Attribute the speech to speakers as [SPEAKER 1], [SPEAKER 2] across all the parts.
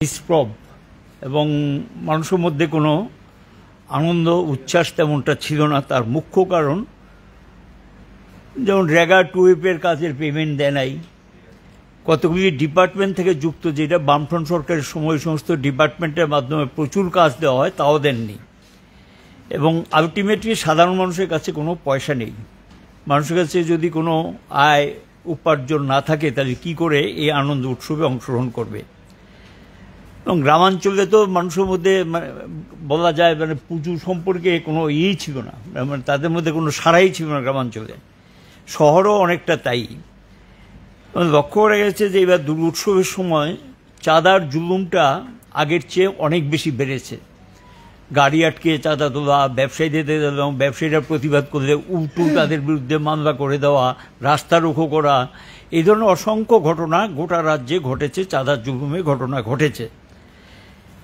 [SPEAKER 1] নিষ্প্রভ এবং মানুষের মধ্যে কোনো আনন্দ উচ্ছ্বাস তেমনটা ছিল না। তার মুখ্য কারণ যেমন রেগা টুয়েপের কাজের পেমেন্ট দেয় নাই, কতগুলি ডিপার্টমেন্ট থেকে যুক্ত যেটা বামফ্রন্ট সরকারের সময় সমস্ত ডিপার্টমেন্টের মাধ্যমে প্রচুর কাজ দেওয়া হয় তাও দেননি। এবং আলটিমেটলি সাধারণ মানুষের কাছে কোনো পয়সা নেই। মানুষের কাছে যদি কোনো আয় উপার্জন না থাকে তাহলে কি করে এই আনন্দ উৎসবে অংশগ্রহণ করবে। এবং গ্রামাঞ্চলে তো মানুষের মধ্যে বলা যায় পুজো সম্পর্কে কোনো ইয়েই ছিল না, তাদের মধ্যে কোনো সাড়াই ছিল না গ্রামাঞ্চলে। শহরও অনেকটা তাই। লক্ষ্য করা গেছে যে এবার দুর্গোৎসবের সময় চাঁদার জুলুমটা আগের চেয়ে অনেক বেশি বেড়েছে। গাড়ি আটকে চাঁদা তোলা, ব্যবসায়ীদের এবং ব্যবসায়ীরা প্রতিবাদ করলে উল্টো তাদের বিরুদ্ধে মামলা করে দেওয়া, রাস্তা রোকো করা, এই ধরনের অসংখ্য ঘটনা গোটা রাজ্যে ঘটেছে, চাঁদার জুলুমের ঘটনা ঘটেছে।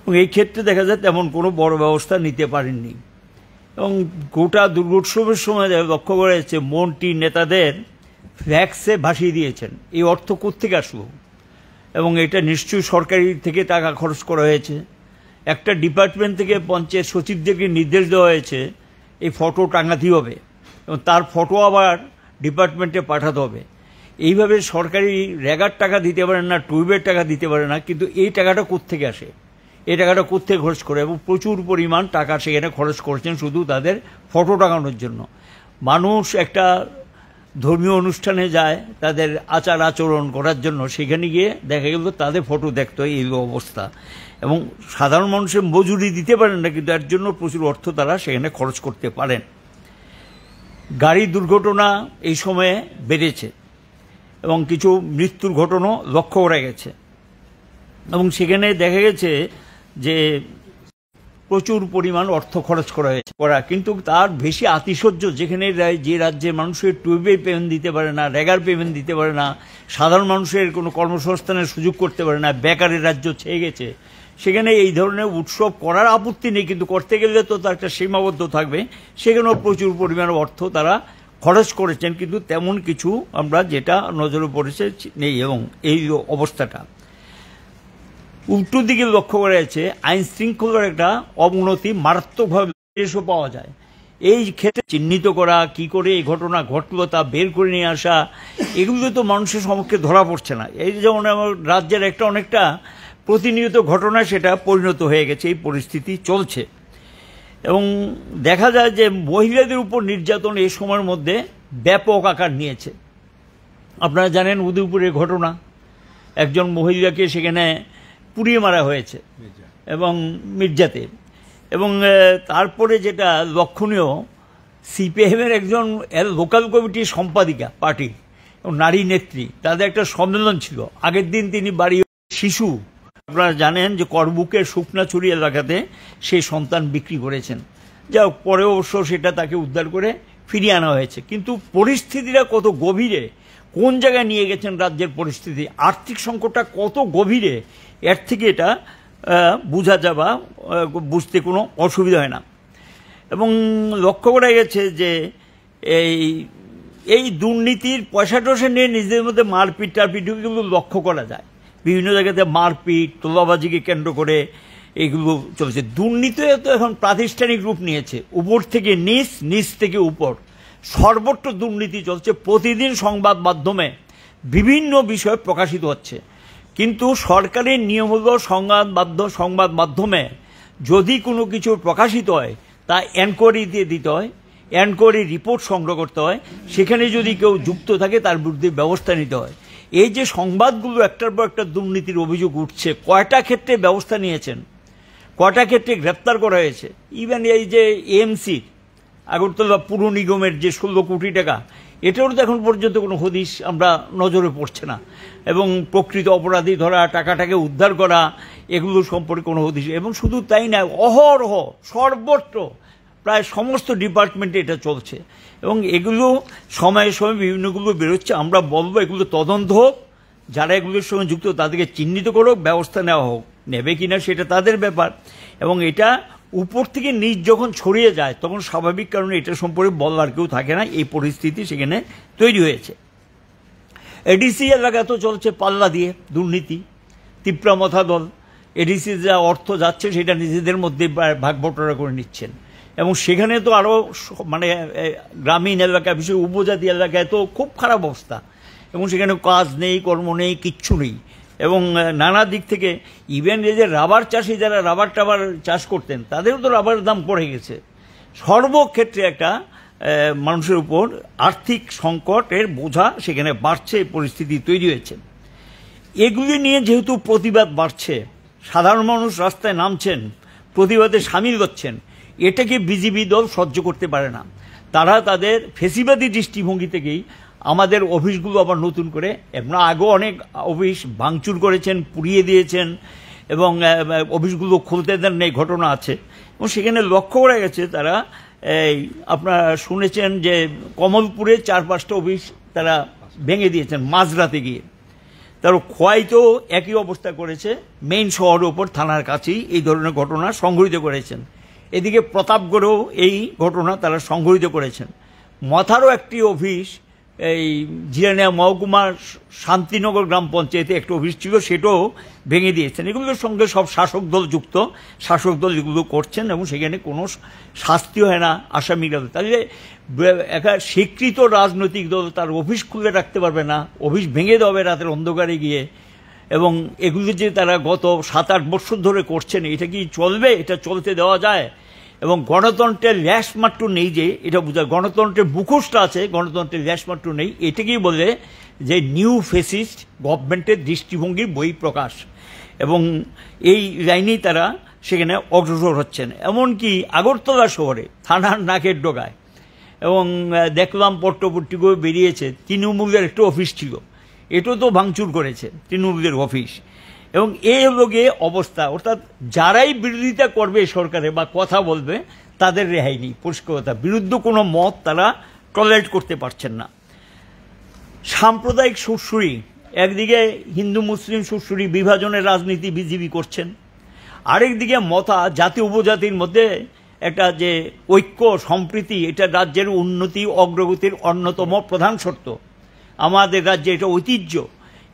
[SPEAKER 1] এবং এই ক্ষেত্রে দেখা যায় তেমন কোনো বড় ব্যবস্থা নিতে পারেননি। এবং গোটা দুর্গোৎসবের সময় লক্ষ্য করা যাচ্ছে মন্ত্রী নেতাদের ফ্ল্যাক্সে ভাসিয়ে দিয়েছেন। এই অর্থ কোত্থেকে আসলো? এবং এটা নিশ্চয়ই সরকারি থেকে টাকা খরচ করা হয়েছে। একটা ডিপার্টমেন্ট থেকে পঞ্চায়েত সচিবদেরকে নির্দেশ দেওয়া হয়েছে এই ফটো টাঙাতেই হবে এবং তার ফটো আবার ডিপার্টমেন্টে পাঠাতে হবে। এইভাবে সরকারি রেগার টাকা দিতে পারে না, টুইবের টাকা দিতে পারে না, কিন্তু এই টাকাটা কোত্থেকে আসে? এই টাকাটা কোত্থেকে খরচ করে? এবং প্রচুর পরিমাণ টাকা সেখানে খরচ করছেন শুধু তাদের ফটো টাঙানোর জন্য। মানুষ একটা ধর্মীয় অনুষ্ঠানে যায় তাদের আচার আচরণ করার জন্য, সেখানে গিয়ে দেখা গেল তাদের ফটো দেখতে হয়, এই অবস্থা। এবং সাধারণ মানুষের মজুরি দিতে পারেন না, কিন্তু এর জন্য প্রচুর অর্থ তারা সেখানে খরচ করতে পারেন। গাড়ি দুর্ঘটনা এই সময়ে বেড়েছে এবং কিছু মৃত্যুর ঘটনাও লক্ষ্য করা গেছে। এবং সেখানে দেখা গেছে যে প্রচুর পরিমাণ অর্থ খরচ করা হয়েছে কিন্তু তার বেশি আতিশয্য যেখানে যে রাজ্যে মানুষের টুইবের পেমেন্ট দিতে পারে না, রেগার পেমেন্ট দিতে পারে না, সাধারণ মানুষের কোনো কর্মসংস্থানের সুযোগ করতে পারে না, বেকারের রাজ্য ছেয়ে গেছে, সেখানে এই ধরনের উৎসব করার আপত্তি নেই, কিন্তু করতে গেলে তো তার একটা সীমাবদ্ধ থাকবে। সেখানেও প্রচুর পরিমাণ অর্থ তারা খরচ করেছেন, কিন্তু তেমন কিছু আমরা যেটা নজরে পড়েছে নেই। এবং এই অবস্থাটা উল্টো দিকে লক্ষ্য করা যাচ্ছে আইন শৃঙ্খলার একটা অবনতি মারাত্মকভাবে পাওয়া যায়। এই ক্ষেত্রে চিহ্নিত করা, কি করে এই ঘটনা ঘটলো তা বের করে নিয়ে আসা, এগুলো তো মানুষের সম্মুখে ধরা পড়ছে না। এই যেমন আমার রাজ্যের একটা অনেকটা প্রতিনিয়ত ঘটনা সেটা পরিণত হয়ে গেছে, এই পরিস্থিতি চলছে। এবং দেখা যায় যে মহিলাদের উপর নির্যাতন এই সময়ের মধ্যে ব্যাপক আকার নিয়েছে। আপনারা জানেন উদয়পুরের ঘটনা, একজন মহিলাকে সেখানে পুড়িয়ে মারা হয়েছে এবং মির্জাতে। এবং তারপরে যেটা লক্ষণীয়, সিপিএমের একজন লোকাল কমিটির সম্পাদিকা পার্টির এবং নারী নেত্রী, তাদের একটা সম্মেলন ছিল। আগের দিন তিনি বাড়ি শিশু, আপনারা জানেন যে করবুকের শুকনাছড়ি এলাকাতে সেই সন্তান বিক্রি করেছেন। যা পরে অবশ্য সেটা তাকে উদ্ধার করে ফিরিয়ে আনা হয়েছে। কিন্তু পরিস্থিতিটা কত গভীরে, কোন জায়গায় নিয়ে গেছেন রাজ্যের পরিস্থিতি, আর্থিক সংকটটা কত গভীরে, এর থেকে এটা বোঝা যাবা বুঝতে কোনো অসুবিধা হয় না। এবং লক্ষ্য করা গেছে যে এই দুর্নীতির পয়সা টয়সা নিয়ে নিজেদের মধ্যে মারপিট টারপিটগুলো লক্ষ্য করা যায়। বিভিন্ন জায়গাতে মারপিট, তোলাবাজিকে কেন্দ্র করে এগুলো চলছে। দুর্নীতি তো এখন প্রাতিষ্ঠানিক রূপ নিয়েছে, উপর থেকে নিচ, নিচ থেকে উপর, সর্বত্র দুর্নীতি চলছে। প্রতিদিন সংবাদ মাধ্যমে বিভিন্ন বিষয় প্রকাশিত হচ্ছে, কিন্তু সরকারের নিয়ম হলো সংবাদ মাধ্যমে যদি কোনো কিছু প্রকাশিত হয় তা এনকোয়ারি দিয়ে দিতে হয়, এনকোয়ারি রিপোর্ট সংগ্রহ করতে হয়, সেখানে যদি কেউ যুক্ত থাকে তার বিরুদ্ধে ব্যবস্থা নিতে হয়। এই যে সংবাদগুলো একটার পর একটা দুর্নীতির অভিযোগ উঠছে, কয়টা ক্ষেত্রে ব্যবস্থা নিয়েছেন, কয়টা ক্ষেত্রে গ্রেপ্তার করা হয়েছে। ইভেন এই যে এএমসি আগরতলা পুর নিগমের যে 16 কোটি টাকা, এটারও তো এখন পর্যন্ত কোনো হদিশ আমরা নজরে পড়ছে না। এবং প্রকৃত অপরাধী ধরা, টাকাটাকে উদ্ধার করা, এগুলো সম্পর্কে কোনো হদিশ। এবং শুধু তাই না, অহরহ সর্বত্র প্রায় সমস্ত ডিপার্টমেন্টে এটা চলছে। এবং এগুলো সময়ে সময়ে বিভিন্নগুলো বেরোচ্ছে। আমরা বলবো এগুলো তদন্ত হোক, যারা এগুলোর সঙ্গে যুক্ত তাদেরকে চিহ্নিত করুক, ব্যবস্থা নেওয়া হোক। নেবে কিনা সেটা তাদের ব্যাপার। এবং এটা উপর থেকে নিচ যখন ছড়িয়ে যায় তখন স্বাভাবিক কারণে এটা সম্পর্কে বলার কেউ থাকে না, এই পরিস্থিতি সেখানে তৈরি হয়েছে। এডিসি এলাকা তো চলছে পাল্লা দিয়ে দুর্নীতি, তিপ্রামথা দল, এডিসি যা অর্থ যাচ্ছে সেটা নিজেদের মধ্যে ভাগ বটরা করে নিচ্ছেন। এবং সেখানে তো আরও মানে গ্রামীণ এলাকা, বিশেষ উপজাতি এলাকায় তো খুব খারাপ অবস্থা, এবং সেখানে কাজ নেই, কর্ম নেই, কিচ্ছু নেই। এবং নানা দিক থেকে ইভেন এই যে রাবার চাষি যারা রাবার টাবার চাষ করতেন তাদেরও তো রাবারের দাম পড়ে গেছে। সর্বক্ষেত্রে একটা মানুষের উপর আর্থিক সংকটের বোঝা সেখানে বাড়ছে, পরিস্থিতি তৈরি হয়েছে। এগুলি নিয়ে যেহেতু প্রতিবাদ বাড়ছে, সাধারণ মানুষ রাস্তায় নামছেন, প্রতিবাদে সামিল হচ্ছেন, এটাকে বিজেপি দল সহ্য করতে পারে না। তারা তাদের ফেসিবাদী দৃষ্টিভঙ্গি থেকেই আমাদের অফিসগুলো আবার নতুন করে, এমন আগেও অনেক অফিস ভাঙচুর করেছেন, পুড়িয়ে দিয়েছেন, এবং অফিসগুলো খুলতে দেন এই ঘটনা আছে। এবং সেখানে লক্ষ্য করা গেছে তারা আপনারা শুনেছেন যে কমলপুরে 4-5টা অফিস তারা ভেঙে দিয়েছেন মাঝরাতে গিয়ে। তার খোয়াইতেও একই অবস্থা করেছে, মেইন শহরের ওপর থানার কাছেই এই ধরনের ঘটনা সংঘটিত করেছেন। এদিকে প্রতাপগড়েও এই ঘটনা তারা সংঘটিত করেছেন। মথারও একটি অফিস, এই জিরানিয়া মহকুমার শান্তিনগর গ্রাম পঞ্চায়েতে একটা অফিস ছিল, সেটাও ভেঙে দিয়েছেন। এগুলোর সঙ্গে সব শাসক দল যুক্ত, শাসক দল এগুলো করছেন, এবং সেখানে কোনো শাস্তি হয় না আসামিরা। তাহলে একটা স্বীকৃত রাজনৈতিক দল তার অফিস খুলে রাখতে পারবে না, অফিস ভেঙে দেবে রাতের অন্ধকারে গিয়ে। এবং এগুলো যে তারা গত 7-8 বছর ধরে করছেন, এটা কি চলবে? এটা চলতে দেওয়া যায়? এবং গণতন্ত্রের ল্যাশমাত্র নেই, যে এটা বোঝা, গণতন্ত্রের মুখোশটা আছে, গণতন্ত্রের ল্যাশমাত্র নেই, এটাকেই বলে যে নিউ ফেসিস্ট গভর্নমেন্টের দৃষ্টিভঙ্গির বহিঃপ্রকাশ। এবং এই লাইনেই তারা সেখানে অগ্রসর হচ্ছেন। এমনকি আগরতলা শহরে থানার নাকের ডগায়, এবং দেখলাম পট্টপট্টিকেও বেরিয়েছে, তৃণমূলের একটা অফিস ছিল, এটাও তো ভাঙচুর করেছে তৃণমূলের অফিস। এবং এই হলো গিয়ে অবস্থা। অর্থাৎ যারাই বিরোধিতা করবে সরকারে বা কথা বলবে তাদের রেহাই নেই, পরিষ্কার কথা। বিরুদ্ধ কোনো মত তারা টলারেট করতে পারছেন না। সাম্প্রদায়িক সুরসুরি, একদিকে হিন্দু মুসলিম সুরসুরি বিভাজনের রাজনীতি বিজেপি করছেন, আরেকদিকে মতা জাতি উপজাতির মধ্যে একটা যে ঐক্য সম্প্রীতি, এটা রাজ্যের উন্নতি অগ্রগতির অন্যতম প্রধান শর্ত। আমাদের রাজ্যে এটা ঐতিহ্য,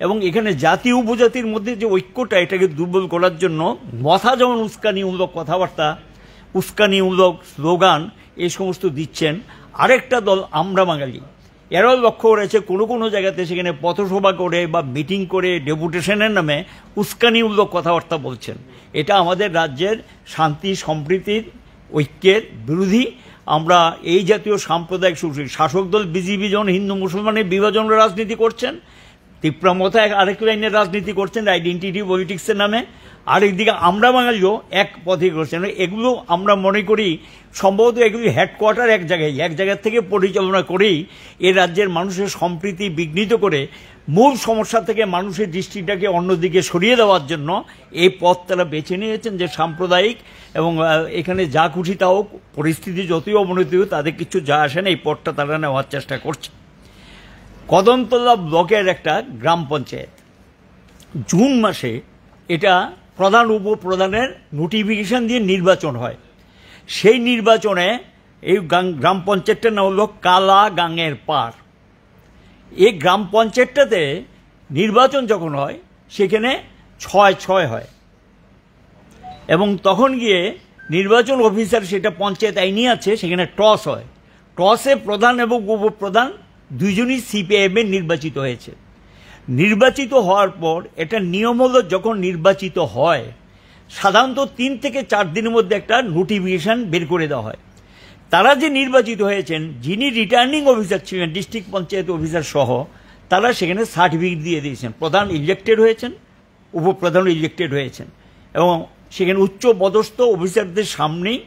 [SPEAKER 1] এবং এখানে জাতি উপজাতির মধ্যে যে ঐক্যটা, এটাকে দুর্বল করার জন্য মথা যেমন উস্কানিমূলক কথাবার্তা, উস্কানিমূলক স্লোগান এই সমস্ত দিচ্ছেন, আরেকটা দল আমরা বাঙালি এরাও লক্ষ্য করেছে কোনো কোনো জায়গাতে সেখানে পথসভা করে বা মিটিং করে ডেপুটেশনের নামে উস্কানিমূলক কথাবার্তা বলছেন। এটা আমাদের রাজ্যের শান্তি সম্প্রীতির ঐক্যের বিরোধী। আমরা এই জাতীয় সাম্প্রদায়িক শাসক দল বিজেপি যখন হিন্দু মুসলমানের বিভাজনের রাজনীতি করছেন, তীব্রমতা আরেক লাইনের রাজনীতি করছেন আইডেন্টিটি পলিটিক্সের নামে, আরেকদিকে আমরা বাঙালিও এক পথে করছেন। এগুলো আমরা মনে করি সম্ভবত এগুলি হেডকোয়ার্টার এক জায়গা থেকে পরিচালনা করেই এ রাজ্যের মানুষের সম্প্রীতি বিঘ্নিত করে মূল সমস্যা থেকে মানুষের দৃষ্টিটাকে অন্যদিকে সরিয়ে দেওয়ার জন্য এই পথ তারা বেছে নিয়েছেন, যে সাম্প্রদায়িক। এবং এখানে যা খুশি তাও, পরিস্থিতি যতই অবনতি হোক তাদের কিছু যা আসে না, এই পথটা তারা নেওয়ার চেষ্টা করছে। কদমতলা ব্লকের একটা গ্রাম পঞ্চায়েত, জুন মাসে এটা প্রধান উপপ্রধানের নোটিফিকেশন দিয়ে নির্বাচন হয়। সেই নির্বাচনে এই গ্রাম পঞ্চায়েতটার নাম হল কালা গাঙের পার। এই গ্রাম পঞ্চায়েতটাতে নির্বাচন যখন হয় সেখানে 6-6 হয়, এবং তখন গিয়ে নির্বাচন অফিসার, সেটা পঞ্চায়েত আইনি আছে, সেখানে টস হয়। টসে প্রধান এবং উপপ্রধান দুইজনই সিপিআইএমের নির্বাচিত হয়েছে। নির্বাচিত হওয়ার পর এটা নিয়ম হলো, যখন নির্বাচিত হয় সাধারণত 3 থেকে 4 দিনের মধ্যে একটা নোটিফিকেশন বের করে দেওয়া হয়। তারা যে নির্বাচিত হয়েছেন, যিনি রিটার্নিং অফিসার ছিলেন ডিস্ট্রিক্ট পঞ্চায়েত অফিসার সহ, তারা সেখানে সার্টিফিকেট দিয়ে দিয়েছেন, প্রধান ইলেক্টেড হয়েছেন, উপপ্রধান ইলেক্টেড হয়েছেন, এবং সেখানে উচ্চ পদস্থ অফিসারদের সামনেই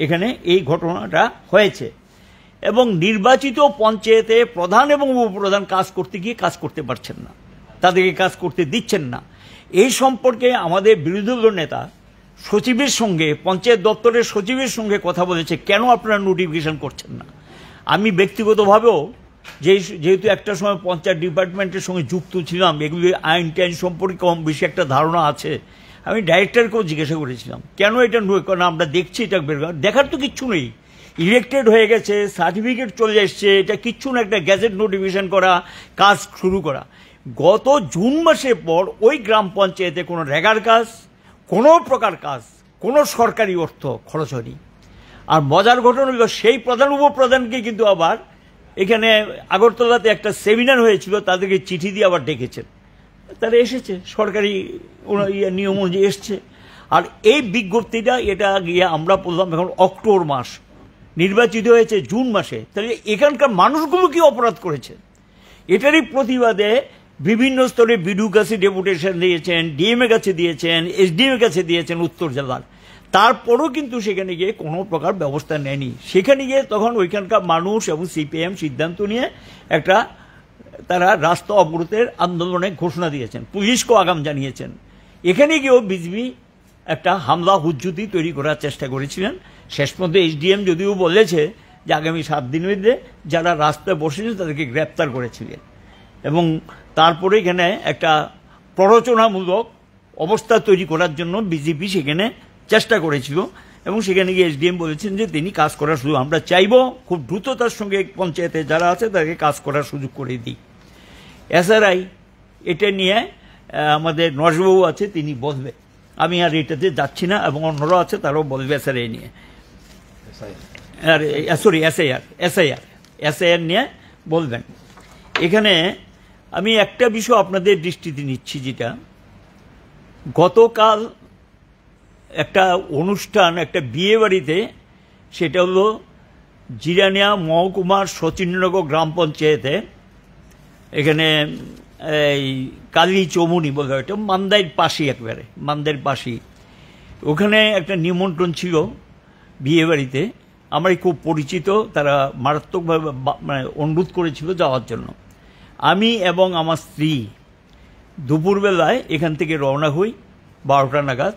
[SPEAKER 1] এখানে এই ঘটনাটা হয়েছে। এবং নির্বাচিত পঞ্চায়েতে প্রধান এবং উপপ্রধান কাজ করতে গিয়ে কাজ করতে পারছেন না, তাদেরকে কাজ করতে দিচ্ছেন না। এই সম্পর্কে আমাদের বিরোধী দল নেতা সচিবের সঙ্গে, পঞ্চায়েত দপ্তরের সচিবের সঙ্গে কথা বলেছে, কেন আপনারা নোটিফিকেশন করছেন না। আমি ব্যক্তিগতভাবেও যেহেতু একটা সময় পঞ্চায়েত ডিপার্টমেন্টের সঙ্গে যুক্ত ছিলাম, এগুলি আইন টাইন সম্পর্কে কম বেশি একটা ধারণা আছে, আমি ডাইরেক্টরকেও জিজ্ঞাসা করেছিলাম কেন এটা কারণ আমরা দেখছি এটা বের দেখার তো কিচ্ছু নেই, ইলেক্টেড হয়ে গেছে, সার্টিফিকেট চলে এসছে, এটা কিচ্ছু না, একটা গ্যাজেট নোটিফিকেশন করা, কাজ শুরু করা। গত জুন মাসের পর ওই গ্রাম পঞ্চায়েতে কোনো রেগার কাজ, কোনো প্রকার কাজ, কোনো সরকারি অর্থ খরচ হয়নি। আর মজার ঘটনা হলো সেই প্রধান উপপ্রধানকে কিন্তু আবার এখানে আগরতলাতে একটা সেমিনার হয়েছিল, তাদেরকে চিঠি দিয়ে আবার ডেকেছেন, তারা এসেছে, সরকারি নিয়ম অনুযায়ী এসছে। আর এই বিজ্ঞপ্তিটা এটা গিয়ে আমরা বললাম এখন অক্টোবর মাস, নির্বাচিত হয়েছে জুন মাসে, তাহলে এখানকার মানুষগুলো কি অপরাধ করেছে? এটারই প্রতিবাদে বিভিন্ন স্তরে বিডিও কাছে ডেপুটেশন দিয়েছেন, ডিএম এর কাছে দিয়েছেন, এসডিএম এর কাছে দিয়েছেন উত্তর জেলার, তারপরও কিন্তু সেখানে গিয়ে কোনো প্রকার ব্যবস্থা নেয়নি। সেখানে গিয়ে তখন ওইখানকার মানুষ এবং সিপিএম সিদ্ধান্ত নিয়ে একটা তারা রাস্তা অবরোধের আন্দোলনের ঘোষণা দিয়েছেন, পুলিশকেও আগাম জানিয়েছেন। এখানে গিয়েও বিজেপি একটা হামলা হুজ্জুতি তৈরি করার চেষ্টা করেছিলেন। শেষ পর্যন্ত এসডিএম যদিও বলেছে যে আগামী 7 দিনের মধ্যে যারা রাস্তায় বসেছিল তাদেরকে গ্রেপ্তার করেছিলেন, এবং তারপরে এখানে একটা প্ররোচনামূলক অবস্থা তৈরি করার জন্য বিজেপি সেখানে চেষ্টা করেছিল, এবং সেখানে গিয়ে এসডিএম বলেছেন যে তিনি কাজ করার সুযোগ আমরা চাইব, খুব দ্রুততার সঙ্গে পঞ্চায়েতে যারা আছে তাদেরকে কাজ করার সুযোগ করে দিই। এসআরআই এটা নিয়ে আমাদের নরেশবাবু আছে, তিনি বলবে, আমি আর এটাতে যাচ্ছি না, এবং অন্যরা আছে তারাও বলবে এসআরআই নিয়ে, আর সরি এসআইআর নিয়ে বলবেন। এখানে আমি একটা বিষয় আপনাদের দৃষ্টিতে নিচ্ছি, যেটা গতকাল একটা অনুষ্ঠান, একটা বিয়ে বাড়িতে, সেটা হলো জিরানিয়া মহকুমার সচিননগর গ্রাম পঞ্চায়েতে, এখানে এই কালী চৌমুনি বলে, এটা মান্দাইয়ের পাশেই, একেবারে মান্দাইয়ের পাশেই। ওখানে একটা নিমন্ত্রণ ছিল বিয়ে বাড়িতে, আমারই খুব পরিচিত, তারা মারাত্মকভাবে মানে অনুরোধ করেছিল যাওয়ার জন্য। আমি এবং আমার স্ত্রী দুপুরবেলায় এখান থেকে রওনা হই 12টা নাগাদ।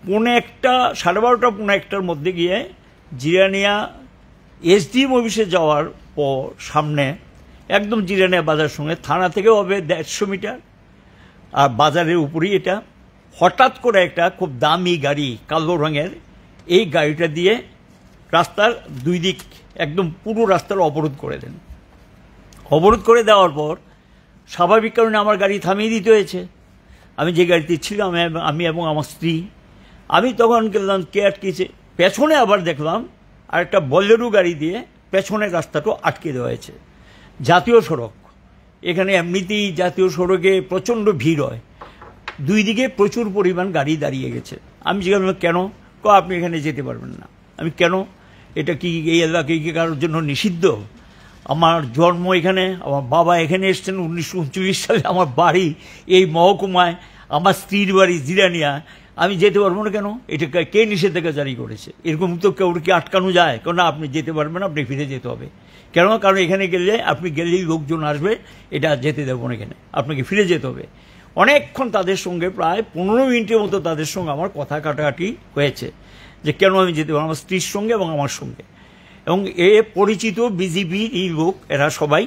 [SPEAKER 1] 1:15 সাড়ে 12টা 1:15টার মধ্যে গিয়ে জিরানিয়া এসডিএম অফিসে যাওয়ার পর সামনে একদম জিরানিয়া বাজার সঙ্গে থানা থেকে হবে 150 মিটার, আর বাজারের উপরেই এটা, হঠাৎ করে একটা খুব দামি গাড়ি কালো রঙের, এই গাড়িটা দিয়ে রাস্তার দুই দিক একদম পুরো রাস্তার অবরোধ করে দেন। অবরোধ করে দেওয়ার পর স্বাভাবিক কারণে আমার গাড়ি থামিয়ে দিতে হয়েছে। আমি যে গাড়িতে ছিলাম, আমি এবং আমার স্ত্রী, আমি তখন গেলাম কে আটকেছে, পেছনে আবার দেখলাম আর একটা বোলেরো গাড়ি দিয়ে পেছনের রাস্তাটা আটকে দেওয়া হয়েছে। জাতীয় সড়ক, এখানে এমনিতেই জাতীয় সড়কে প্রচণ্ড ভিড় হয়, দুই দিকে প্রচুর পরিমাণ গাড়ি দাঁড়িয়ে গেছে। আমি জিজ্ঞাসা কেন, আপনি এখানে যেতে পারবেন না। আমি কেন, এটা কি এই এলাকায় কি কারোর জন্য নিষিদ্ধ? আমার জন্ম এখানে, আমার বাবা এখানে এসছেন 1939 সালে, আমার বাড়ি এই মহকুমায়, আমার স্ত্রীর বাড়ি জিরানিয়া, আমি যেতে পারবো না কেন? এটা কে নিষেধাজ্ঞা জারি করেছে? এরকম তো কেউ কি আটকানো যায়? কেন আপনি যেতে পারবেন, আপনি ফিরে যেতে হবে। কেন? কারণ এখানে গেলে আপনি গেলেই লোকজন আসবে, এটা যেতে দেবো না, এখানে আপনাকে ফিরে যেতে হবে। অনেকক্ষণ তাদের সঙ্গে প্রায় 15 মিনিটের মতো তাদের সঙ্গে আমার কথা কাটাকাটি হয়েছে যে কেন আমি যেতে পারবো, আমার স্ত্রীর সঙ্গে এবং আমার সঙ্গে। এবং এ পরিচিত বিজেপির এই লোক, এরা সবাই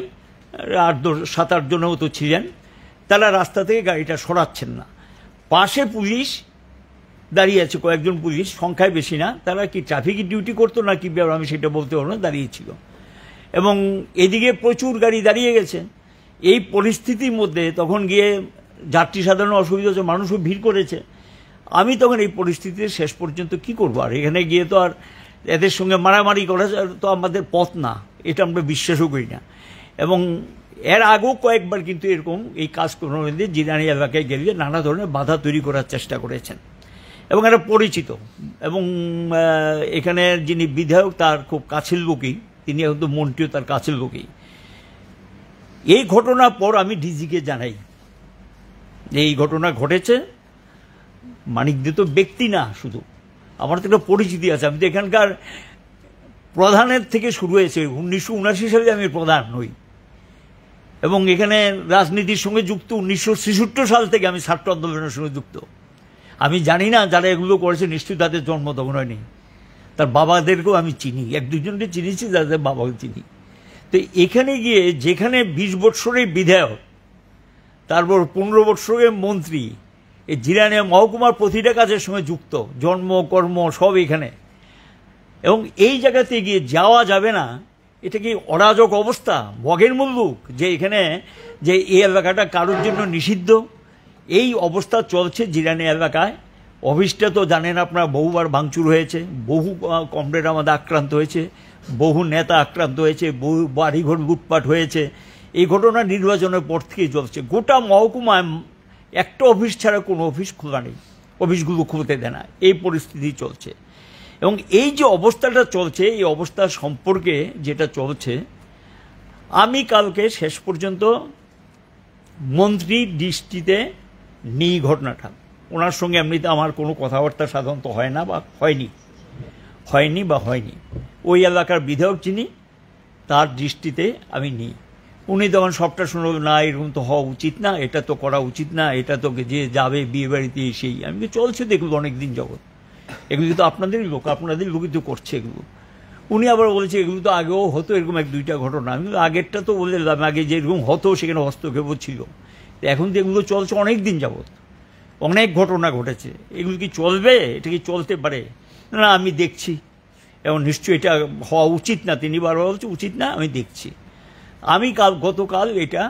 [SPEAKER 1] 7-8 জনের মতো ছিলেন, তারা রাস্তা থেকে গাড়িটা সরাচ্ছেন না। পাশে পুলিশ দাঁড়িয়ে আছে, কয়েকজন পুলিশ, সংখ্যায় বেশি না, তারা কি ট্রাফিক ডিউটি করতো না কি ব্যাপার আমি সেটা বলতে পারবো না, দাঁড়িয়েছিল। এবং এদিকে প্রচুর গাড়ি দাঁড়িয়ে গেছে। এই পরিস্থিতির মধ্যে তখন গিয়ে যাত্রী সাধারণ অসুবিধা হচ্ছে, মানুষও ভিড় করেছে। আমি তখন এই পরিস্থিতিতে শেষ পর্যন্ত কি করবো, আর এখানে গিয়ে তো আর এদের সঙ্গে মারামারি করা তো আমাদের পথ না, এটা আমরা বিশ্বাসও করি না। এবং এর আগেও কয়েকবার কিন্তু এরকম এই কাজকর্মের মধ্যে জিরানি এলাকায় গেলে নানা ধরনের বাধা তৈরি করার চেষ্টা করেছেন, এবং এটা পরিচিত। এবং এখানে যিনি বিধায়ক তার খুব কাছের লোকই, তিনি এখন তো মন্ত্রীও তার কাছের লোকই। এই ঘটনার পর আমি ডিজিকে জানাই যে এই ঘটনা ঘটেছে। মানিকদে তো ব্যক্তি না, শুধু আমার তো একটা পরিচিতি আছে, আমি তো এখানকার প্রধানের থেকে শুরু হয়েছে। 1979 সালে আমি প্রধান হই, এবং এখানে রাজনীতির সঙ্গে যুক্ত 1966 সাল থেকে আমি ছাত্র আন্দোলনের সঙ্গে যুক্ত। আমি জানি না যারা এগুলো করেছে নিশ্চয়ই তাদের জন্ম তখন হয়নি, তার বাবাদেরকেও আমি চিনি, 1-2জনকে চিনিছি, যাদের বাবাকে চিনি। তো এখানে গিয়ে যেখানে 20 বৎসরের বিধায়ক, তারপর 15 বৎসরের মন্ত্রী, এই জিরানিয়া মহকুমার প্রতিটা কাজের সঙ্গে যুক্ত, জন্ম কর্ম সব এখানে, এবং এই জায়গাতে গিয়ে যাওয়া যাবে না, এটা কি অরাজক অবস্থা, বগের মুল্লুক, যে এখানে যে এই এলাকাটা কারোর জন্য নিষিদ্ধ, এই অবস্থা চলছে জিরানিয়া এলাকায়। অফিসটা তো জানেন আপনারা বহুবার ভাঙচুর হয়েছে, বহু কমরেড আমাদের আক্রান্ত হয়েছে, বহু নেতা আক্রান্ত হয়েছে, বহু বাড়িঘর লুটপাট হয়েছে। এই ঘটনা নির্বাচনের পর থেকেই চলছে। গোটা মহকুমায় একটা অফিস ছাড়া কোনো অফিস খোলা নেই, অফিসগুলো খুলতে দেয় না, এই পরিস্থিতি চলছে। এবং এই যে অবস্থাটা চলছে, এই অবস্থা সম্পর্কে যেটা চলছে, আমি কালকে শেষ পর্যন্ত মন্ত্রীর দৃষ্টিতে নিই ঘটনাটা। ওনার সঙ্গে এমনিতে আমার কোনো কথাবার্তা সাধারণত হয় না বা হয়নি। ওই এলাকার বিধায়ক যিনি, তার দৃষ্টিতে আমি নিই। উনি তখন সবটা শুনল, না এরকম তো হওয়া উচিত না, এটা তো করা উচিত না, এটা তো যে যাবে বিয়ে বাড়িতে সেই। আমি চলছে দেখলো অনেক দিন যাবৎ, এগুলো তো আপনাদের লোকই তো করছে এগুলো। উনি আবার বলছে এগুলো তো আগেও হতো, এরকম এক দুইটা ঘটনা। আমি আগেরটা তো বলে দিলাম, আগে যেরকম হতো সেখানে হস্তক্ষেপ ছিল, এখন তো এগুলো চলছে অনেক দিন যাবৎ, অনেক ঘটনা ঘটেছে। এগুলো কি চলবে? এটা কি চলতে পারে? না, আমি দেখছি, এবং নিশ্চয়ই এটা হওয়া উচিত না। তিনি বারবার বলছে উচিত না, আমি দেখছি। আমি গতকাল এটা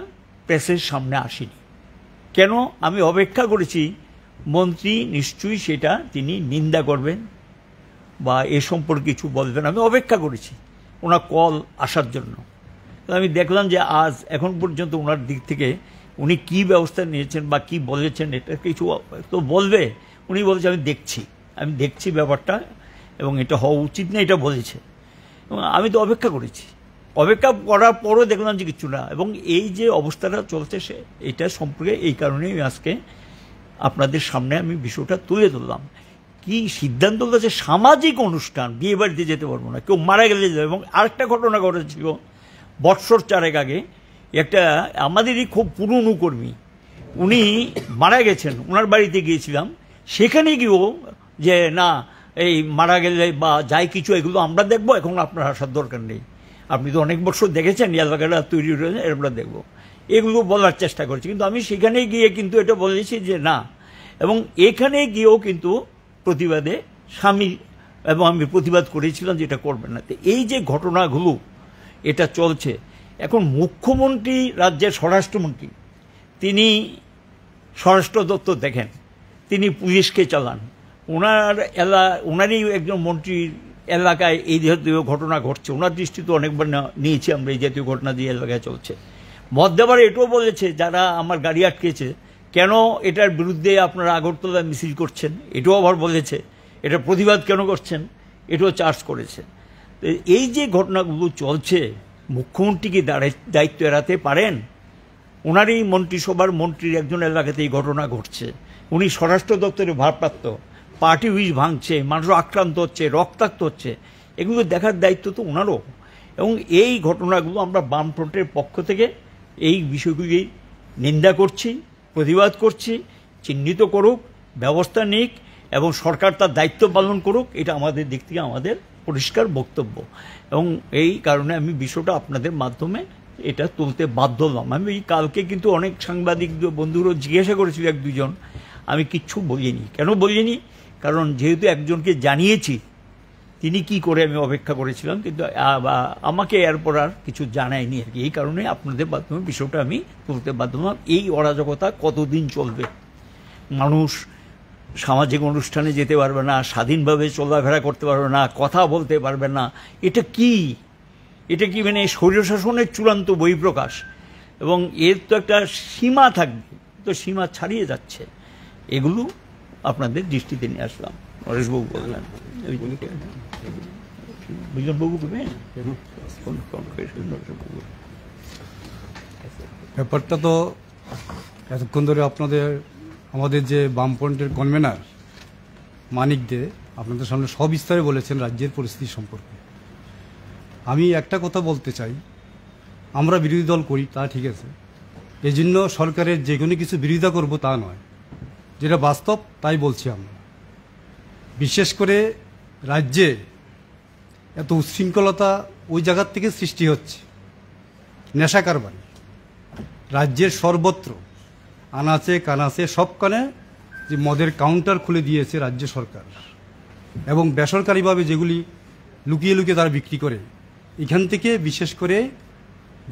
[SPEAKER 1] প্রেসের সামনে আসিনি। কেন? আমি অপেক্ষা করেছি মন্ত্রী নিশ্চয়ই সেটা তিনি নিন্দা করবেন বা এ সম্পর্কে কিছু বলবেন। আমি অপেক্ষা করেছি ওনার কল আসার জন্য। আমি দেখলাম যে আজ এখন পর্যন্ত ওনার দিক থেকে উনি কি ব্যবস্থা নিয়েছেন বা কি বলেছেন, এটা কিছু তো বলবে। উনি বলছে আমি দেখছি ব্যাপারটা, এবং এটা হওয়া উচিত না, এটা বলেছে। এবং আমি তো অপেক্ষা করেছি, অপেক্ষা করার পরও দেখলাম যে কিছু না। এবং এই যে অবস্থাটা চলছে এটা সম্পর্কে এই কারণেই আজকে আপনাদের সামনে আমি বিষয়টা তুলে ধরলাম। কি সিদ্ধান্ত হচ্ছে, সামাজিক অনুষ্ঠান, বিয়ে বাড়িতে যেতে পারবো না, কেউ মারা গেলে যাবে। এবং আরেকটা ঘটনা ঘটেছিল বৎসর 4 আগে, একটা আমাদেরই খুব পুরনো কর্মী, উনি মারা গেছেন, ওনার বাড়িতে গিয়েছিলাম। সেখানে গিয়েও যে না, এই মারা গেলে বা যাই কিছু এগুলো আমরা দেখবো, এখন আপনার আসার দরকার নেই, আপনি তো অনেক বছর দেখেছেন এলাকাটা তৈরি হয়েছে, আমরা দেখবো, এগুলো বলার চেষ্টা করছি। কিন্তু আমি সেখানে গিয়ে কিন্তু এটা বলেছি যে না, এবং এখানে গিয়েও কিন্তু প্রতিবাদে সামিল, এবং আমি প্রতিবাদ করেছিলাম যে এটা করবেন না। তো এই যে ঘটনাগুলো এটা চলছে, এখন মুখ্যমন্ত্রী, রাজ্যের স্বরাষ্ট্রমন্ত্রী, তিনি স্বরাষ্ট্র দপ্তর দেখেন, তিনি পুলিশকে চালান, ওনারই একজন মন্ত্রীর এলাকায় এই জাতীয় ঘটনা ঘটছে। ওনার দৃষ্টি তো অনেকবার নিয়েছি আমরা, এই জাতীয় ঘটনা যে এলাকায় চলছে। মধ্যবার এটাও বলেছে, যারা আমার গাড়ি আটকেছে, কেন এটার বিরুদ্ধে আপনারা আগরতলায় মিছিল করছেন, এটাও আবার বলেছে, এটা প্রতিবাদ কেন করছেন, এটাও চার্জ করেছে। তো এই যে ঘটনাগুলো চলছে, মুখ্যমন্ত্রী কি দায়িত্ব এড়াতে পারেন? ওনারই মন্ত্রিসভার মন্ত্রীর একজন এলাকাতে এই ঘটনা ঘটছে, উনি স্বরাষ্ট্র দপ্তরে ভারপ্রাপ্ত, পার্টি অফিস ভাঙছে, মানুষ আক্রান্ত হচ্ছে, রক্তাক্ত হচ্ছে, এগুলো দেখার দায়িত্ব তো ওনারও। এবং এই ঘটনাগুলো আমরা বামফ্রন্টের পক্ষ থেকে এই বিষয়গুলি নিন্দা করছি, প্রতিবাদ করছি। চিহ্নিত করুক, ব্যবস্থা নিক, এবং সরকার তার দায়িত্ব পালন করুক, এটা আমাদের দিক থেকে আমাদের পরিষ্কার বক্তব্য। এবং এই কারণে আমি বিষয়টা আপনাদের মাধ্যমে এটা তুলতে বাধ্য হলাম। আমি কালকে কিন্তু অনেক সাংবাদিক বন্ধুরা জিজ্ঞাসা করেছিল, 1-2 জন, আমি কিচ্ছু বলিনি। কেন বলিনি? কারণ যেহেতু একজনকে জানিয়েছি, তিনি কি করে আমি অপেক্ষা করেছিলাম, কিন্তু আমাকে এরপর আর কিছু জানায়নি আর কি। এই কারণে আপনাদের মাধ্যমে বিষয়টা আমি তুলতে বাধ্য হলাম। এই অরাজকতা কতদিন চলবে? মানুষ সামাজিক অনুষ্ঠানে যেতে পারবে না, স্বাধীনভাবে চলাফেরা করতে পারবে না, কথা বলতে পারবে না, এটা কি মানে স্বৈরশাসনের চূড়ান্ত বহিঃপ্রকাশ। এবং এর তো একটা সীমা থাকবে, তো সীমা ছাড়িয়ে যাচ্ছে। এগুলো আপনাদের দৃষ্টিতে নিয়ে আসলাম। নরেশবাবু বললেন, বিজনবাবু বলবেন,
[SPEAKER 2] ব্যাপারটা তো এতক্ষণ ধরে আমাদের যে বামফ্রন্টের কনভেনার মানিক দে আপনাদের সামনে সবিস্তারে বলেছেন রাজ্যের পরিস্থিতি সম্পর্কে। আমি একটা কথা বলতে চাই, আমরা বিরোধী দল করি, তা ঠিক আছে, এই জন্য সরকারের যে কোনো কিছু বিরোধিতা করব তা নয়, যেটা বাস্তব তাই বলছি। আমরা বিশেষ করে রাজ্যে এত উচ্ছৃঙ্খলতা ওই জায়গার থেকে সৃষ্টি হচ্ছে, নেশা কারবারি রাজ্যের সর্বত্র, আনাচে কানাচে সবখানে যে মদের কাউন্টার খুলে দিয়েছে রাজ্য সরকার, এবং বেসরকারিভাবে যেগুলি লুকিয়ে লুকিয়ে তারা বিক্রি করে, এখান থেকে বিশেষ করে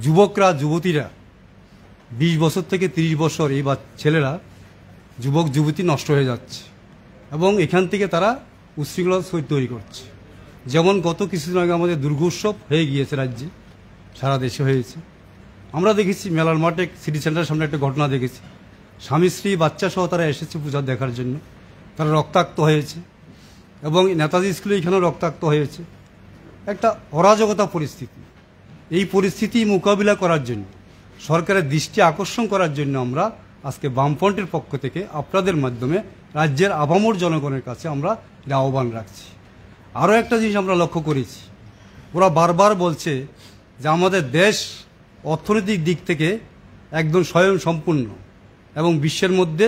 [SPEAKER 2] যুবকরা, যুবতীরা 20 বছর থেকে 30 বছর এই ছেলেরা, যুবক যুবতী নষ্ট হয়ে যাচ্ছে। এবং এখান থেকে তারা উচ্ছৃঙ্খলা তৈরি করছে। যেমন গত কিছুদিন আগে আমাদের দুর্গোৎসব হয়ে গিয়েছে, রাজ্যে সারা দেশে হয়েছে। আমরা দেখেছি মেলার মাঠে সিটি সেন্টারের সামনে একটা ঘটনা দেখেছি, স্বামী স্ত্রী বাচ্চা সহ তারা এসেছে পূজা দেখার জন্য, তারা রক্তাক্ত হয়েছে। এবং নেতাজি স্কুলে এখানেও রক্তাক্ত হয়েছে। একটা অরাজকতা পরিস্থিতি। এই পরিস্থিতি মোকাবিলা করার জন্য, সরকারের দৃষ্টি আকর্ষণ করার জন্য আমরা আজকে বামফ্রন্টের পক্ষ থেকে আপনাদের মাধ্যমে রাজ্যের আপামর জনগণের কাছে আমরা এটা আহ্বান রাখছি। আরও একটা জিনিস আমরা লক্ষ্য করেছি, ওরা বারবার বলছে যে আমাদের দেশ অর্থনৈতিক দিক থেকে একদম স্বয়ংসম্পূর্ণ এবং বিশ্বের মধ্যে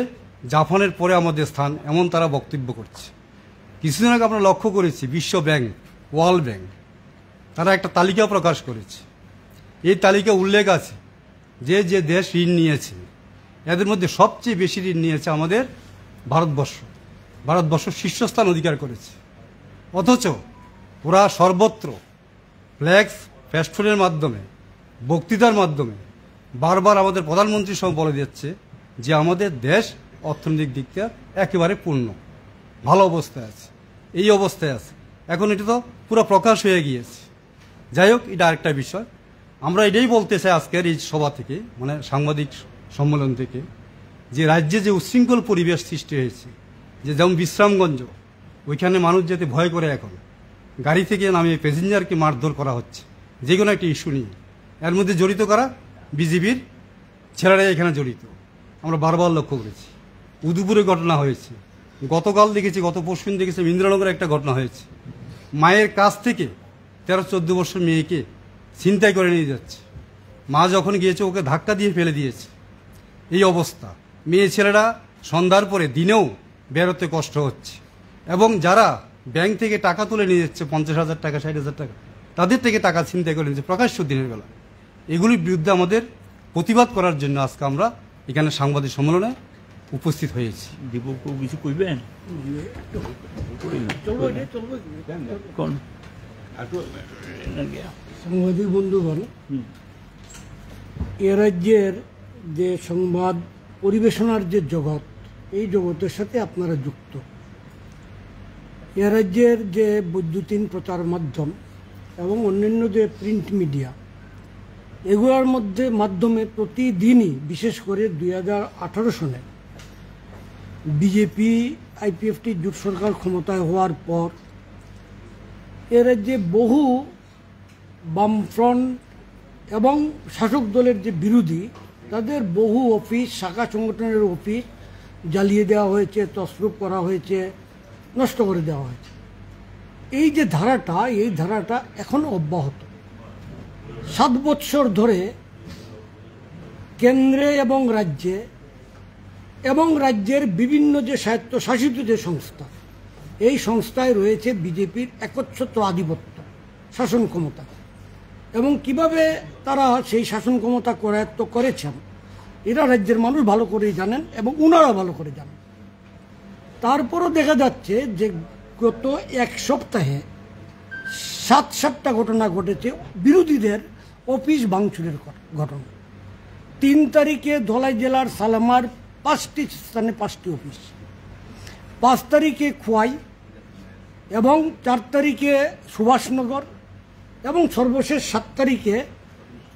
[SPEAKER 2] জাপানের পরে আমাদের স্থান, এমন তারা বক্তব্য করছে। কিছুদিন আগে আমরা লক্ষ্য করেছি বিশ্ব ব্যাংক, ওয়ার্ল্ড ব্যাংক তারা একটা তালিকা প্রকাশ করেছে। এই তালিকা উল্লেখ আছে যে যে দেশ ঋণ নিয়েছে, এদের মধ্যে সবচেয়ে বেশি ঋণ নিয়েছে আমাদের ভারতবর্ষ। ভারতবর্ষ শীর্ষস্থান অধিকার করেছে। অথচ ওরা সর্বত্র ফ্ল্যাক্স ফেস্টুনের মাধ্যমে, বক্তৃতার মাধ্যমে বারবার আমাদের প্রধানমন্ত্রী সহ বলে দিচ্ছে যে আমাদের দেশ অর্থনৈতিক দিক থেকে একেবারে পূর্ণ, ভালো অবস্থায় আছে। এই অবস্থায় আছে, এখন এটা তো পুরো প্রকাশ হয়ে গিয়েছে। যাই হোক, এটা আরেকটা বিষয়। আমরা এটাই বলতে চাই আজকের এই সভা থেকে, মানে সাংবাদিক সম্মেলন থেকে, যে রাজ্যে যে উচ্ছৃঙ্খল পরিবেশ সৃষ্টি হয়েছে, যে যেমন বিশ্রামগঞ্জ, ওইখানে মানুষ যেতে ভয় করে, এখন গাড়ি থেকে নামিয়ে প্যাসেঞ্জারকে মারধর করা হচ্ছে যে কোনো একটা ইস্যু নিয়ে। এর মধ্যে জড়িত করা বিজেপির ছেলেরা এখানে জড়িত, আমরা বারবার লক্ষ্য করেছি। উদয়পুরে ঘটনা হয়েছে, গতকাল দেখেছি, গত পরশুদিন দেখেছি ইন্দ্রনগরে একটা ঘটনা হয়েছে। মায়ের কাছ থেকে 13-14 বছর মেয়েকে ছিনতাই করে নিয়ে যাচ্ছে। মা যখন গিয়েছে ওকে ধাক্কা দিয়ে ফেলে দিয়েছে। এই অবস্থা। মেয়ে ছেলেরা সন্ধ্যার পরে দিনেও বেরোতে কষ্ট হচ্ছে। এবং যারা ব্যাংক থেকে টাকা তুলে নিয়ে যাচ্ছে 50,000 টাকা, 60,000 টাকা, তাদের থেকে টাকা ছিনতাই করে নিচ্ছে প্রকাশ্য দিনের বেলা। এগুলির বিরুদ্ধে আমাদের প্রতিবাদ করার জন্য আজকে আমরা এখানে সাংবাদিক সম্মেলনে উপস্থিত হয়েছি।
[SPEAKER 1] কিছু কইবেন?
[SPEAKER 3] সাংবাদিক বন্ধুগণ, এ রাজ্যের যে সংবাদ পরিবেশনার যে জগৎ, এই জগতের সাথে আপনারা যুক্ত। এ রাজ্যের যে বৈদ্যুতিন প্রচার মাধ্যম এবং অন্যান্য যে প্রিন্ট মিডিয়া, এগুলোর মাধ্যমে প্রতিদিনই, বিশেষ করে 2018 সনে বিজেপি আইপিএফটি জোট সরকার ক্ষমতায় হওয়ার পর এ রাজ্যে বহু বামফ্রন্ট এবং শাসক দলের যে বিরোধী, তাদের বহু অফিস, শাখা সংগঠনের অফিস জ্বালিয়ে দেওয়া হয়েছে, তছরূপ করা হয়েছে, নষ্ট করে দেওয়া হয়েছে। এই যে ধারাটা, এই ধারাটা এখনো অব্যাহত। 7 বৎসর ধরে কেন্দ্রে এবং রাজ্যে এবং রাজ্যের বিভিন্ন যে স্বায়ত্তশাসিত যে সংস্থা, এই সংস্থায় রয়েছে বিজেপির একচ্ছত্র আধিপত্য, শাসন ক্ষমতা। এবং কিভাবে তারা সেই শাসন ক্ষমতা করায়ত্ত করেছেন, এরা রাজ্যের মানুষ ভালো করেই জানেন এবং ওনারা ভালো করে জানেন। তারপরও দেখা যাচ্ছে যে গত 1 সপ্তাহে 7-7টা ঘটনা ঘটেছে বিরোধীদের অফিস ভাঙচুরের ঘটনা। 3 তারিখে ধলাই জেলার সালামার 5টি স্থানে 5টি অফিস, 5 তারিখে খোয়াই এবং 4 তারিখে সুভাষনগর এবং সর্বশেষ 7 তারিখে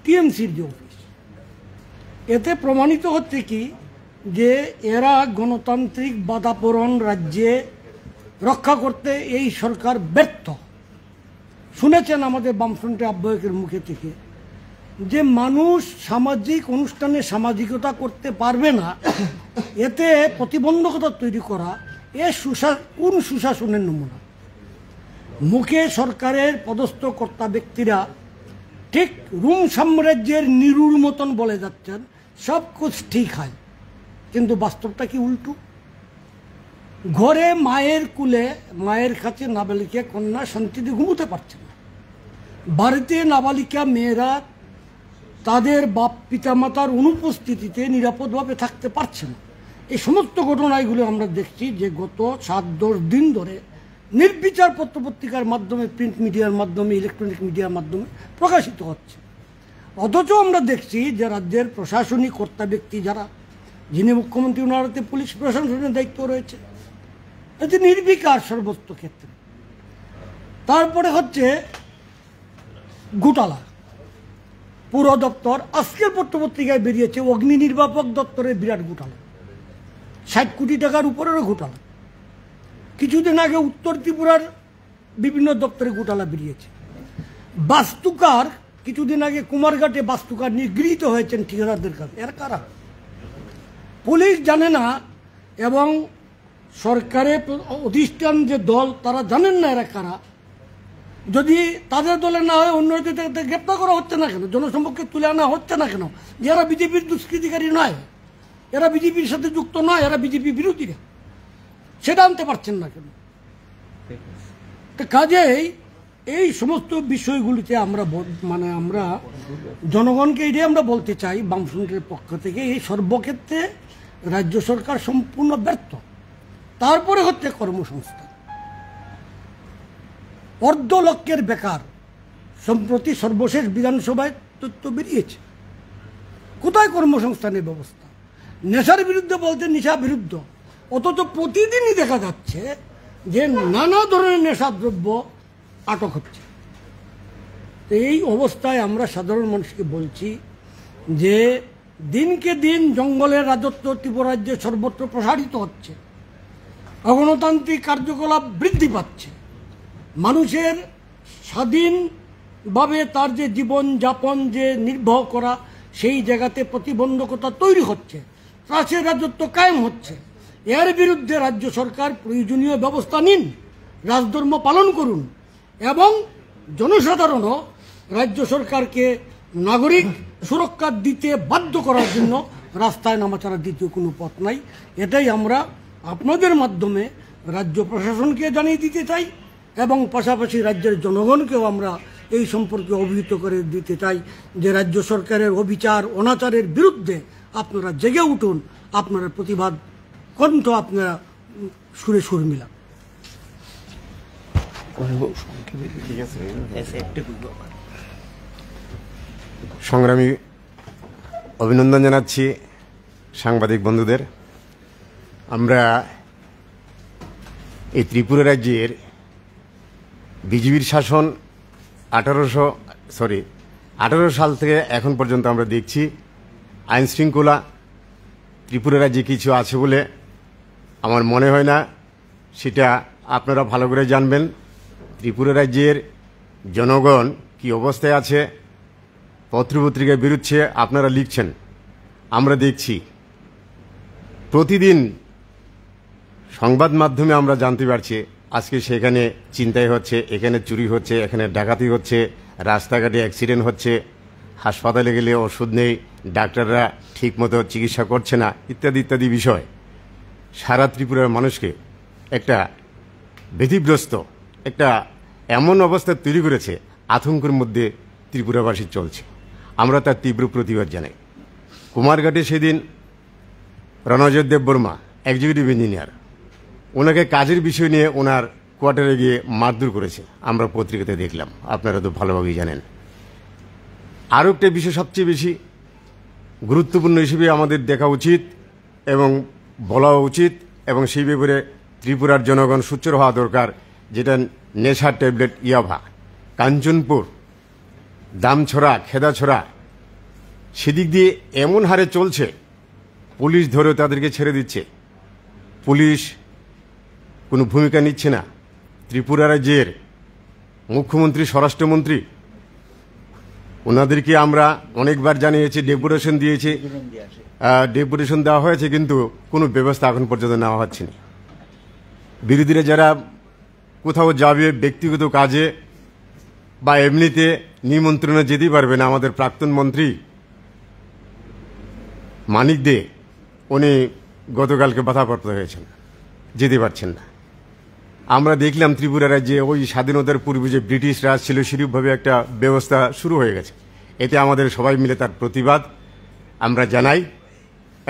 [SPEAKER 3] টিএমসির যে অফিস। এতে প্রমাণিত হচ্ছে কি যে এরা গণতান্ত্রিক বাতাবরণ রাজ্যে রক্ষা করতে এই সরকার ব্যর্থ। শুনেছেন আমাদের বামফ্রন্টের আহ্বায়কের মুখে থেকে যে মানুষ সামাজিক অনুষ্ঠানে সামাজিকতা করতে পারবে না, এতে প্রতিবন্ধকতা তৈরি করা, কোন সুশাসনের নমুনা? মুখে সরকারের পদস্থ কর্তা ব্যক্তিরা ঠিক রোম সাম্রাজ্যের নিরুর মতন বলে যাচ্ছেন সব কুছ ঠিক হয়, কিন্তু বাস্তবটা কি উল্টো। ঘরে মায়ের কুলে, মায়ের কাছে নাবালিকা কন্যা শান্তিতে ঘুমোতে পারছে না। বাড়িতে নাবালিকা মেয়েরা তাদের বাপ পিতামাতার অনুপস্থিতিতে নিরাপদভাবে থাকতে পারছে না। এই সমস্ত ঘটনাগুলো আমরা দেখছি যে গত 7-10 দিন ধরে নির্বিচার পত্রপত্রিকার মাধ্যমে, প্রিন্ট মিডিয়ার মাধ্যমে, ইলেকট্রনিক মিডিয়ার মাধ্যমে প্রকাশিত হচ্ছে। অথচ আমরা দেখছি যে রাজ্যের প্রশাসনিক কর্তা ব্যক্তি যারা, যিনি মুখ্যমন্ত্রী, ওনারাতে পুলিশ প্রশাসনের দায়িত্ব রয়েছে, এতে নির্বিকার সর্বত্র ক্ষেত্রে। তারপরে হচ্ছে ঘোটালা, পুরো দপ্তর, আজকের পত্রপত্রিকায় বেরিয়েছে অগ্নি নির্বাপক দপ্তরের বিরাট ঘোটালা, 60 কোটি টাকার উপরেরও ঘোটালা। কিছুদিন আগে উত্তর ত্রিপুরার বিভিন্ন দপ্তরে ঘোটালা বেরিয়েছে। বাস্তুকার, কিছুদিন আগে কুমারঘাটে বাস্তুকার নিগৃহীত হয়েছেন ঠিকাদারদের কাছে। এর কারা? পুলিশ জানে না এবং সরকারের অধিষ্ঠান যে দল তারা জানেন না এরা কারা। যদি তাদের দলে না হয় অন্য গ্রেপ্তার করা হচ্ছে না কেন, জনসম্মুখে তুলে আনা হচ্ছে না কেন যে এরা বিজেপির দুষ্কৃতিকারী নয়, এরা বিজেপির সাথে যুক্ত নয়, এরা বিজেপি বিরোধীরা, সেটা আনতে পারছেন না কেন? কাজেই এই সমস্ত বিষয়গুলিতে আমরা আমরা জনগণকে এটাই আমরা বলতে চাই বামফ্রন্টের পক্ষ থেকে, এই সর্বক্ষেত্রে রাজ্য সরকার সম্পূর্ণ ব্যর্থ। তারপরে হচ্ছে কর্মসংস্থান, অর্ধ লক্ষের বেকার। সম্প্রতি সর্বশেষ বিধানসভায় তথ্য বেরিয়েছে। কোথায় কর্মসংস্থানের ব্যবস্থা? নেশার বিরুদ্ধে বলতে নেশা বিরুদ্ধ, অথচ প্রতিদিনই দেখা যাচ্ছে যে নানা ধরনের নেশাদ্রব্য আটক হচ্ছে। এই অবস্থায় আমরা সাধারণ মানুষকে বলছি যে দিনকে দিন জঙ্গলের রাজত্ব ত্রিপুরা রাজ্যে সর্বত্র প্রসারিত হচ্ছে, অগণতান্ত্রিক কার্যকলাপ বৃদ্ধি পাচ্ছে, মানুষের স্বাধীনভাবে তার যে জীবন যাপন যে নির্বাহ করা সেই জায়গাতে প্রতিবন্ধকতা তৈরি হচ্ছে, ত্রাসের রাজত্ব কায়েম হচ্ছে। এর বিরুদ্ধে রাজ্য সরকার প্রয়োজনীয় ব্যবস্থা নিন, রাজধর্ম পালন করুন এবং জনসাধারণও রাজ্য সরকারকে নাগরিক সুরক্ষা দিতে বাধ্য করার জন্য রাস্তায় নামা ছাড়া দ্বিতীয় কোনো পথ নাই। এটাই আমরা আপনাদের মাধ্যমে রাজ্য প্রশাসনকে জানিয়ে দিতে চাই এবং পাশাপাশি রাজ্যের জনগণকেও আমরা এই সম্পর্কে অবহিত করে দিতে চাই যে রাজ্য সরকারের অবিচার অনাচারের বিরুদ্ধে আপনারা জেগে উঠুন, আপনারা প্রতিবাদ কণ্ঠ আপনারা সুরে সুর মিলান।
[SPEAKER 4] সংগ্রামী অভিনন্দন জানাচ্ছি সাংবাদিক বন্ধুদের। আমরা এই ত্রিপুরা রাজ্যের বিজেপির শাসন 18 সাল থেকে এখন পর্যন্ত আমরা দেখছি আইন শৃঙ্খলা ত্রিপুরা রাজ্যে কিছু আছে বলে আমার মনে হয় না। সেটা আপনারা ভালো করে জানবেন। ত্রিপুরা রাজ্যের জনগণ কি অবস্থায় আছে পত্রপত্রিকায় বেরোচ্ছে, আপনারা লিখছেন, আমরা দেখছি। প্রতিদিন সংবাদ মাধ্যমে আমরা জানতে পারছি আজকে সেখানে ছিনতাই হচ্ছে, এখানে চুরি হচ্ছে, এখানে ডাকাতি হচ্ছে, রাস্তাঘাটে অ্যাক্সিডেন্ট হচ্ছে, হাসপাতালে গেলে ওষুধ নেই, ডাক্তাররা ঠিকমতো চিকিৎসা করছে না, ইত্যাদি ইত্যাদি বিষয় সারা ত্রিপুরার মানুষকে একটা ব্যতিগ্রস্ত একটা এমন অবস্থা তৈরি করেছে, আতঙ্কের মধ্যে ত্রিপুরাবাসী চলছে। আমরা তার তীব্র প্রতিবাদ জানাই। কুমারঘাটে সেদিন রণজিৎ দেববর্মা এক্সিকিউটিভ ইঞ্জিনিয়ার, ওনাকে কাজের বিষয় নিয়ে ওনার কোয়ার্টারে গিয়ে মারধর করেছে, আমরা পত্রিকাতে দেখলাম, আপনারা তো ভালোভাবেই জানেন। আরও একটা বিষয় সবচেয়ে বেশি গুরুত্বপূর্ণ হিসেবে আমাদের দেখা উচিত এবং বলা উচিত এবং সেই ব্যাপারে ত্রিপুরার জনগণ সোচ্চার হওয়া দরকার, যেটা নেশার ট্যাবলেট ইয়াভা। কাঞ্চনপুর, দামছড়া, খেদাছড়া সেদিক দিয়ে এমন হারে চলছে, পুলিশ ধরেও তাদেরকে ছেড়ে দিচ্ছে, পুলিশ কোনো ভূমিকা নিচ্ছে না। ত্রিপুরা রাজ্যের মুখ্যমন্ত্রী, স্বরাষ্ট্রমন্ত্রী, ওনাদেরকে আমরা অনেকবার জানিয়েছি, ডেপুটেশন দিয়েছি, ডেপুটেশন দেওয়া হয়েছে, কিন্তু কোনো ব্যবস্থা এখন পর্যন্ত নেওয়া হচ্ছে না। বিরোধীরা যারা কোথাও যাবে ব্যক্তিগত কাজে বা এমনিতে নিমন্ত্রণে যেতেই পারবে না, আমাদের প্রাক্তন মন্ত্রী মানিক দে উনি গতকালকে বাধাপ্রাপ্ত হয়েছেন, যেতে পারছেন না। আমরা দেখলাম ত্রিপুরা রাজ্যে ওই স্বাধীনতার পূর্বে যে ব্রিটিশ রাজ ছিল সেরূপভাবে একটা ব্যবস্থা শুরু হয়ে গেছে। এতে আমাদের সবাই মিলে তার প্রতিবাদ আমরা জানাই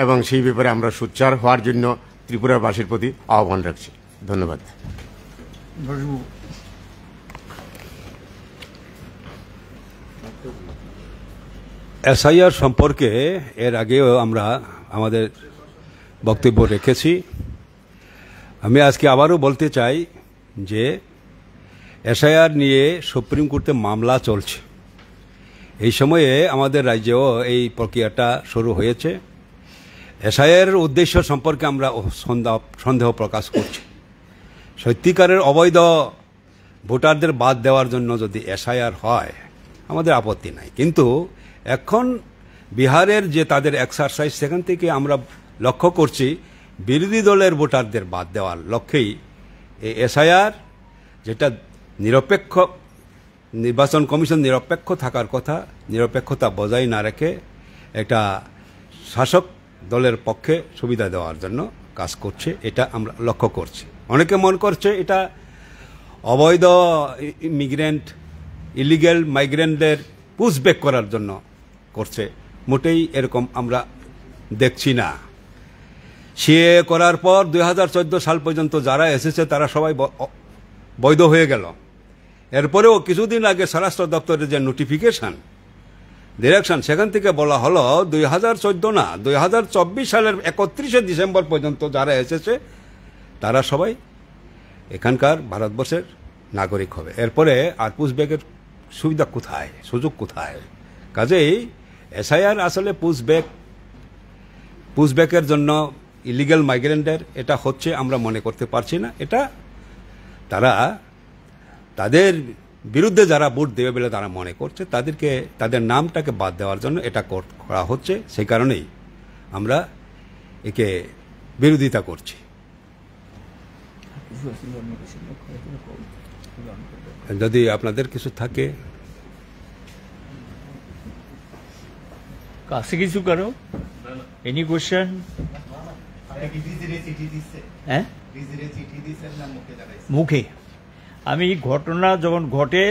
[SPEAKER 4] এবং সেই ব্যাপারে আমরা সোচ্চার হওয়ার জন্য ত্রিপুরাবাসীর প্রতি আহ্বান রাখছি। ধন্যবাদ।
[SPEAKER 5] এসআইআর সম্পর্কে এর আগেও আমরা আমাদের বক্তব্য রেখেছি। আমি আজকে আবারও বলতে চাই যে এসআইআর নিয়ে সুপ্রিম কোর্টে মামলা চলছে। এই সময়ে আমাদের রাজ্যেও এই প্রক্রিয়াটা শুরু হয়েছে। এসআইআর উদ্দেশ্য সম্পর্কে আমরা সন্দেহ প্রকাশ করছি। সত্যিকারের অবৈধ ভোটারদের বাদ দেওয়ার জন্য যদি এসআইআর হয় আমাদের আপত্তি নাই, কিন্তু এখন বিহারের যে তাদের এক্সারসাইজ সেখান থেকে আমরা লক্ষ্য করছি বিরোধী দলের ভোটারদের বাদ দেওয়ার লক্ষ্যেই এই এসআইআর, যেটা নিরপেক্ষ নির্বাচন কমিশন নিরপেক্ষ থাকার কথা, নিরপেক্ষতা বজায় না রেখে একটা শাসক দলের পক্ষে সুবিধা দেওয়ার জন্য কাজ করছে, এটা আমরা লক্ষ্য করছি। অনেকে মনে করছে এটা অবৈধ ইমিগ্রেন্ট, ইলিগ্যাল মাইগ্রেন্টদের পুশব্যাক করার জন্য করছে। মোটেই এরকম আমরা দেখছি না। সিএ করার পর 2014 সাল পর্যন্ত যারা এসেছে তারা সবাই বৈধ হয়ে গেল। এরপরেও কিছুদিন আগে স্বরাষ্ট্র দপ্তরের যে নোটিফিকেশন ডিরেকশন, সেখান থেকে বলা হলো 2014 না 2024 সালের 31শে ডিসেম্বর পর্যন্ত যারা এসেছে তারা সবাই এখানকার ভারতবর্ষের নাগরিক হবে। এরপরে আর পুশব্যাকের সুবিধা কোথায়, সুযোগ কোথায়? কাজেই এসআইআর আসলে পুশব্যাকের জন্য ইলিগাল মাইগ্রেন্টের এটা হচ্ছে আমরা মনে করতে পারছি না। এটা তারা তাদের বিরুদ্ধে যারা ভোট দেবে বলে তারা মনে করছে, তাদেরকে তাদের নামটাকে বাদ দেওয়ার জন্য এটা করা হচ্ছে। সেই কারণেই আমরা একে বিরোধিতা করছি। যদি আপনাদের কিছু থাকে
[SPEAKER 1] কাছে কিছু করো, এনি কোয়েশ্চেন? হ্যাঁ, মুখে আমি ঘটনা যখন ঘটে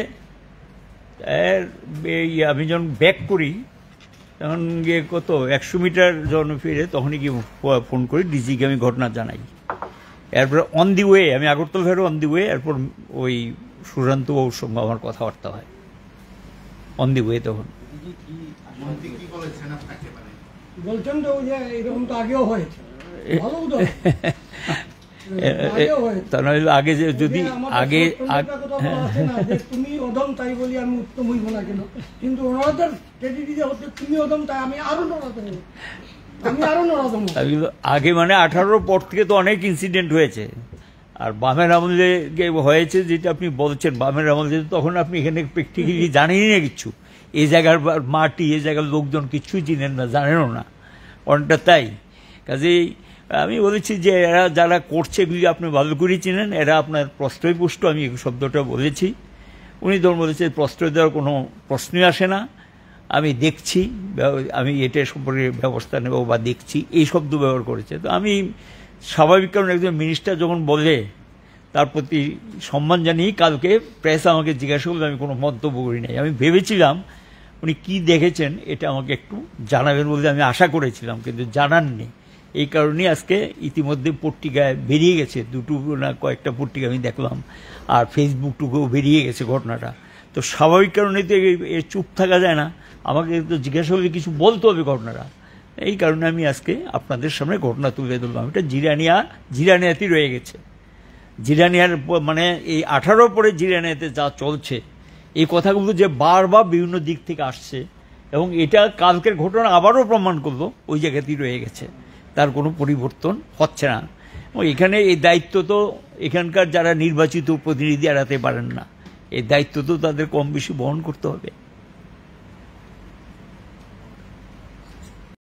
[SPEAKER 1] আমি যখন ব্যাক করি তখন গিয়ে কত 100 মিটার যখন ফিরে তখনই গিয়ে ফোন করি ডিজিকে, আমি ঘটনা জানাই। এরপর অন দি ওয়ে আমি আগরতলা ফেরো অন দি ওয়ে, এরপর ওই সুশান্ত বাবুর সঙ্গে আমার কথাবার্তা হয় অন দি ওয়ে। তখন
[SPEAKER 3] বলছেন তো যে এরকম তো আগেও হয়েছে,
[SPEAKER 1] আগে যদি আগে
[SPEAKER 3] তুমি অদম তাই বলি আমি উত্তম হইব না কেন, কিন্তু ওনাদের ট্রেজেডি হচ্ছে তুমি অদম তাই আমি আরো নরাদম।
[SPEAKER 1] আগে মানে 18 পর থেকে তো অনেক ইনসিডেন্ট হয়েছে। আর বামের আমলে হয়েছে যেটা আপনি বলছেন, বামের আমলে তখন আপনি এখানে প্র্যাকটিক্যালি জানেনই না কিচ্ছু, এই জায়গার মাটি এই জায়গার লোকজন কিছুই চিনেন না, জানেনও না অনেকটা। তাই কাজেই আমি বলেছি যে এরা যারা করছে এগুলি আপনি ভালো করেই চিনেন, এরা আপনার প্রশ্রয়পুষ্ট, আমি এই শব্দটা বলেছি। উনি তখন বলেছে প্রশ্রয় দেওয়ার কোনো প্রশ্নই আসে না, আমি দেখছি, আমি এটা সম্পর্কে ব্যবস্থা নেব বা দেখছি, এই শব্দ ব্যবহার করেছে। তো আমি স্বাভাবিক কারণে একজন মিনিস্টার যখন বলে তার প্রতি সম্মান জানিয়ে কালকে প্রেস আমাকে জিজ্ঞাসা করলে আমি কোনো মন্তব্য করি নাই। আমি ভেবেছিলাম উনি কি দেখেছেন এটা আমাকে একটু জানাবেন বলে আমি আশা করেছিলাম, কিন্তু জানাননি। এই কারণেই আজকে ইতিমধ্যে পত্রিকায় বেরিয়ে গেছে, দুটো না কয়েকটা পত্রিকা আমি দেখলাম, আর ফেসবুকটুকুও বেরিয়ে গেছে ঘটনাটা। তো স্বাভাবিক কারণে তো চুপ থাকা যায় না, আমাকে তো জিজ্ঞাসা করলে কিছু বলতে হবে ঘটনাটা। এই কারণে আমি আজকে আপনাদের সামনে ঘটনা তুলে ধরলাম। এটা জিরানিয়াতেই রয়ে গেছে। জিরানিয়ার মানে এই 18 পরে জিরানিয়াতে যা চলছে, এই কথাগুলো যে বারবার বিভিন্ন দিক থেকে আসছে, এবং এটা কালকের ঘটনা আবারও প্রমাণ করলো ওই জায়গাতেই রয়ে গেছে, তার কোনো পরিবর্তন হচ্ছে না। এখানে এই দায়িত্ব তো এখানকার যারা নির্বাচিত প্রতিনিধি এড়াতে পারেন না, এই দায়িত্ব তো তাদের কম বেশি বহন করতে হবে।